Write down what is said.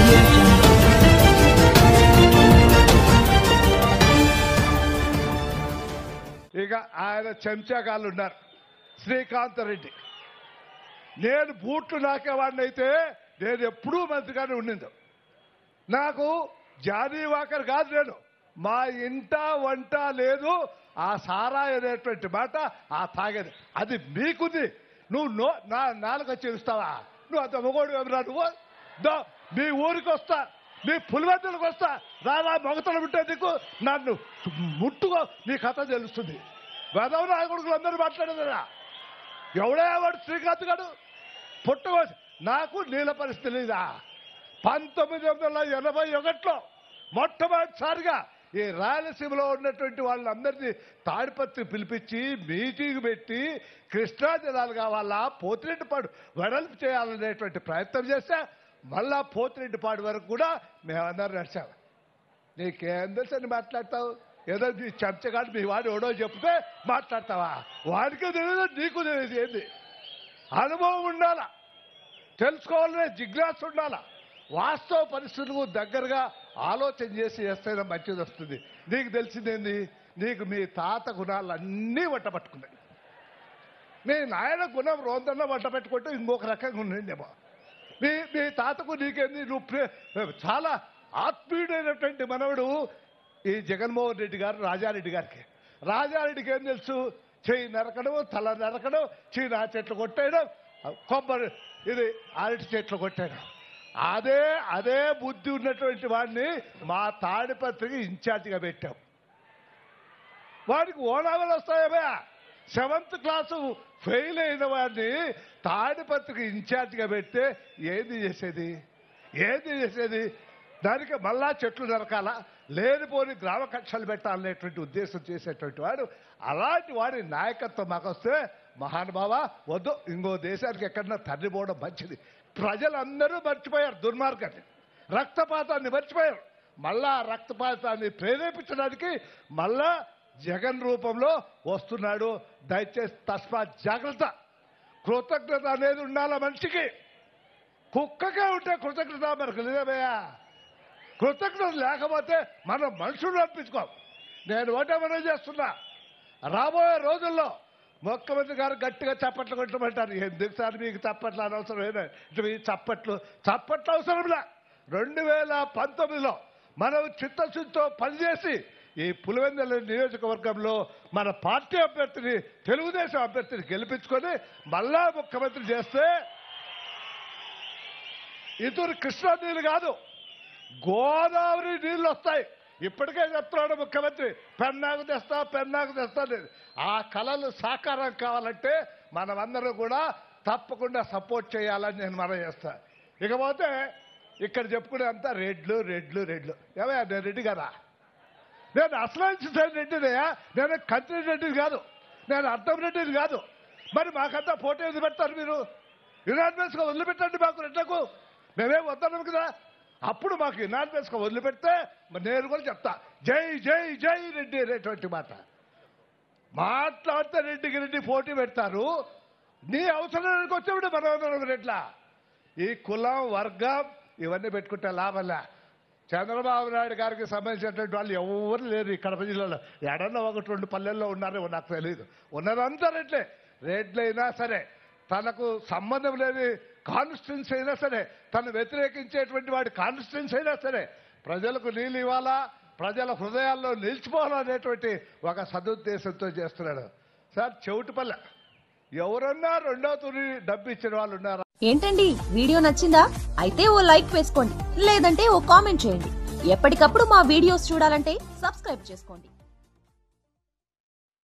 Audio Jungle. ఇక ఆయన చెంచాగాళ్ళు ఉన్నారు. శ్రీకాంత్ రెడ్డి, నేను బూట్లు నాకేవాడిని అయితే నేను ఎప్పుడూ మంత్రిగానే ఉండింది. నాకు జానీ వాకర్ కాదు, నేను మా ఇంట వంట లేదు ఆ సారా అనేటువంటి మాట ఆ తాగేది. అది మీకుంది. నువ్వు నా నాలుక చేస్తావా? నువ్వు అంత మొగోడు ఎవరా? నువ్వు మీ ఊరికి వస్తా, మీ పులివెందులకు వస్తా, రాలా మొగతలు ఉంటే నీకు నన్ను ముట్టుకో, నీ కథ తెలుస్తుంది. వెదవ నాయకుడుకులు అందరూ మాట్లాడేదరా. ఎవడే వాడు శ్రీకాంత్ గారు పుట్టుకోసి నాకు నీళ్ళ పరిస్థితి లేదా? 1981లో మొట్టమొదటిసారిగా ఈ రాయలసీమలో ఉన్నటువంటి వాళ్ళందరినీ తాడిపత్రి పిలిపించి మీటింగ్ పెట్టి కృష్ణా జిల్లాలు కావాలా పోతిరెడ్డిపాడు వెడల్పు చేయాలనేటువంటి ప్రయత్నం చేస్తే మళ్ళా పోతిరెడ్డిపాడు వరకు కూడా మేమందరం నడిచాము. నీకేం తెలుసు అని మాట్లాడతావు? ఏదో నీ చెంచగాడు మీ వాడు ఎవడో చెప్తే మాట్లాడతావా? వాడికే తెలియదు, నీకు తెలియదు. ఏంది అనుభవం ఉండాలా, తెలుసుకోవాలనే జిజ్ఞాస ఉండాలా, వాస్తవ పరిస్థితులకు దగ్గరగా ఆలోచన చేస్తేనే మంచిది వస్తుంది. నీకు తెలిసిందేంది? నీకు మీ తాత గుణాలన్నీ వట్టబట్టుకున్నాయి. మీ నాయన గుణం రోందన్న వట్టబెట్టుకుంటే ఇంకొక రకంగా ఉండిందేమో. మీ తాతకు నీకేంది? నువ్వు చాలా ఆత్మీయుడైనటువంటి మనవడు ఈ జగన్మోహన్ రెడ్డి గారు రాజారెడ్డి గారికి. రాజారెడ్డికి ఏం తెలుసు? చెయ్యి నరకడం, తల నరకడం, చీనా చెట్లు కొట్టేయడం, కొబ్బరి ఇది అరటి చెట్లు కొట్టేయడం. అదే బుద్ధి ఉన్నటువంటి వాడిని మా తాడిపత్రికి ఇన్ఛార్జిగా పెట్టాం. వాడికి ఓనావలు వస్తాయా? 7th క్లాసు ఫెయిల్ అయిన వాడిని తాడిపత్రికి ఇన్ఛార్జిగా పెడితే ఏది చేసేది? దానికి మళ్ళా చెట్లు నరకాల, లేనిపోని గ్రామ కక్షలు పెట్టాలనేటువంటి ఉద్దేశం చేసేటువంటి వాడు. అలాంటి వాడి నాయకత్వం మాకు వస్తే మహానుభావ వద్దు, ఇంకో దేశానికి ఎక్కడన్నా తరలిపోవడం మంచిది. ప్రజలందరూ మర్చిపోయారు దుర్మార్గాన్ని, రక్తపాతాన్ని మర్చిపోయారు. మళ్ళా రక్తపాతాన్ని ప్రేరేపించడానికి మళ్ళా జగన్ రూపంలో వస్తున్నాడు. దయచేసి తస్మాత్ జాగ్రత్త. కృతజ్ఞత అనేది ఉండాల మనిషికి. కుక్కకే ఉంటే కృతజ్ఞత మనకు లేదయ్యా. కృతజ్ఞత లేకపోతే మనం మనుషులు అనిపించుకోం. నేను ఒకటే చేస్తున్నా, రాబోయే రోజుల్లో ముఖ్యమంత్రి గారు గట్టిగా చప్పట్లు కొట్టమంటారు. ఎందుకు సార్ మీకు చప్పట్లు అనవసరం? ఈ చప్పట్లు అవసరంలా. 2019లో మనం చిత్తశుద్ధితో పనిచేసి ఈ పులివెందుల నియోజకవర్గంలో మన పార్టీ అభ్యర్థిని, తెలుగుదేశం అభ్యర్థిని గెలిపించుకొని మళ్ళా ముఖ్యమంత్రి చేస్తే ఇతరు కృష్ణా నీళ్ళు కాదు, గోదావరి నీళ్ళు వస్తాయి. ఇప్పటికే చెప్తున్నాడు ముఖ్యమంత్రి, పెన్నాకు తెస్తా లేదు. ఆ కళలు సాకారం కావాలంటే మనమందరూ కూడా తప్పకుండా సపోర్ట్ చేయాలని నేను మనం చేస్తా. ఇకపోతే ఇక్కడ చెప్పుకునే అంతా రెడ్లు. ఏమయ్యా, నేను రెడ్డి కదా? నేను అసలు రెడ్డినయ్యా. నేను కంత్రి రెడ్డిని కాదు, నేను అర్థం రెడ్డిని కాదు. మరి మాకంతా పోటీ ఎందుకు పెడతారు మీరు? యునానిమస్గా వదిలిపెట్టండి మాకు రెడ్లకు. మేమేం వద్దన్నాం కదా. అప్పుడు మాకు యునానిమస్గా వదిలిపెడితే నేను కూడా చెప్తా, జై జై జై రెడ్డి అనేటువంటి మాట మాట్లాడితే రెడ్డి పోటీ పెడతారు. నీ అవసరానికి వచ్చేప్పుడు మనం రెడ్ల ఈ కులం వర్గం ఇవన్నీ పెట్టుకుంటే లాభంలే. చంద్రబాబు నాయుడు గారికి సంబంధించినటువంటి వాళ్ళు ఎవరు లేరు ఈ కడప జిల్లాలో. ఎడన్నా 1-2 పల్లెల్లో ఉన్నారో నాకు తెలియదు. ఉన్నదంతా రెడ్లైనా సరే, తనకు సంబంధం లేని కాన్స్టిట్యున్సీ అయినా సరే, తను వ్యతిరేకించేటువంటి వాడి కాన్స్టిట్యున్సీ అయినా సరే, ప్రజలకు నీళ్ళు ఇవ్వాలా, ప్రజల హృదయాల్లో నిలిచిపోవాలనేటువంటి ఒక సదుద్దేశంతో చేస్తున్నాడు. సార్ చెవిటిపల్లె ఎవరన్నా 2వ తూరి డబ్బు ఇచ్చిన వాళ్ళు ఉన్నారా? ఏంటండి, వీడియో నచ్చిందా? అయితే ఓ లైక్ వేసుకోండి, లేదంటే ఓ కామెంట్ చేయండి. ఎప్పటికప్పుడు మా వీడియోస్ చూడాలంటే సబ్స్క్రైబ్ చేసుకోండి.